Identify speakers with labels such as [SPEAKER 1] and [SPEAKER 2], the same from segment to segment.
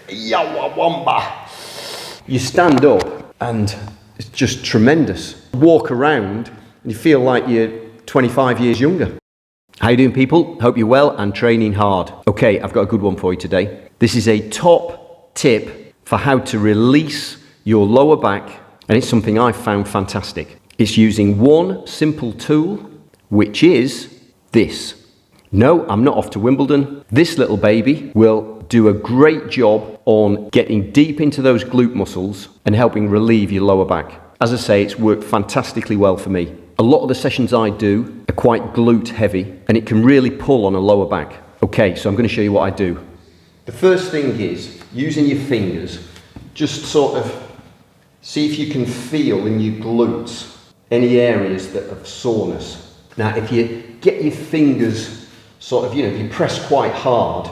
[SPEAKER 1] Yawawamba. You stand up and it's just tremendous. Walk around and you feel like you're 25 years younger. How you doing, people? Hope you're well and training hard. Okay, I've got a good one for you today. This is a top tip for how to release your lower back, and it's something I've found fantastic. It's using one simple tool, which is this. No, I'm not off to Wimbledon. This little baby will do a great job on getting deep into those glute muscles and helping relieve your lower back. As I say, it's worked fantastically well for me. A lot of the sessions I do are quite glute heavy and it can really pull on a lower back. Okay, so I'm going to show you what I do. The first thing is, using your fingers, just sort of see if you can feel in your glutes any areas that have soreness. Now, if you get your fingers sort of, if you press quite hard,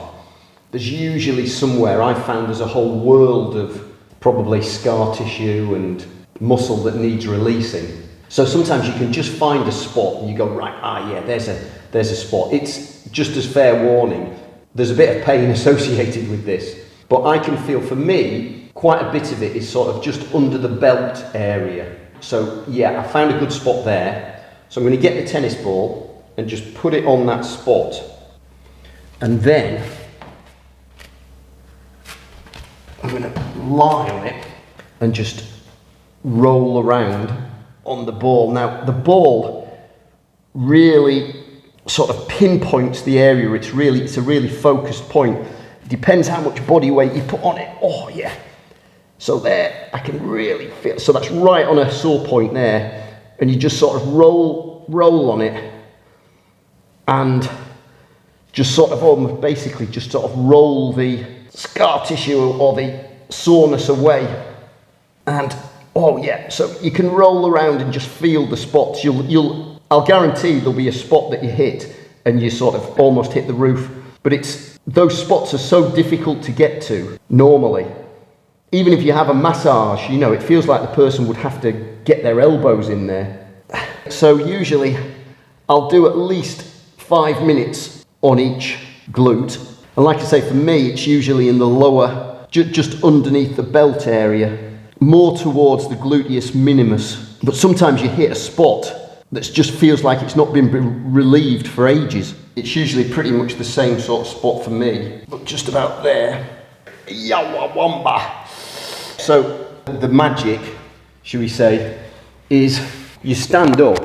[SPEAKER 1] there's usually somewhere, I found there's a whole world of probably scar tissue and muscle that needs releasing. So sometimes you can just find a spot and you go, right, yeah, there's a spot. It's just as fair warning, there's a bit of pain associated with this. But I can feel, for me, quite a bit of it is sort of just under the belt area. So yeah, I found a good spot there. So I'm going to get the tennis ball and just put it on that spot. And then I'm going to lie on it and just roll around on the ball. Now, the ball really sort of pinpoints the area. It's a really focused point. It depends how much body weight you put on it. Oh yeah. So there, I can really feel. So that's right on a sore point there, and you just sort of roll on it, and just sort of almost basically just sort of roll the scar tissue or the soreness away. And oh yeah, so you can roll around and just feel the spots. I'll guarantee there'll be a spot that you hit and you sort of almost hit the roof. But those spots are so difficult to get to normally. Even if you have a massage, it feels like the person would have to get their elbows in there. So usually I'll do at least 5 minutes on each glute. And like I say, for me, it's usually in the lower, just underneath the belt area, more towards the gluteus minimus. But sometimes you hit a spot that just feels like it's not been relieved for ages. It's usually pretty much the same sort of spot for me, but just about there. Yawawamba. So the magic, should we say, is you stand up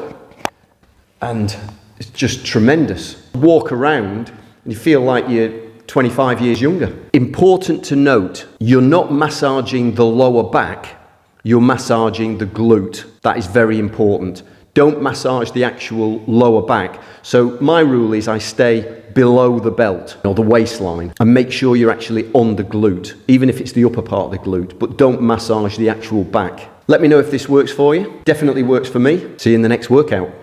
[SPEAKER 1] and it's just tremendous. Walk around and you feel like you're 25 years younger. Important to note, you're not massaging the lower back, you're massaging the glute. That is very important. Don't massage the actual lower back. So my rule is I stay below the belt or the waistline and make sure you're actually on the glute, even if it's the upper part of the glute, but don't massage the actual back. Let me know if this works for you. Definitely works for me. See you in the next workout.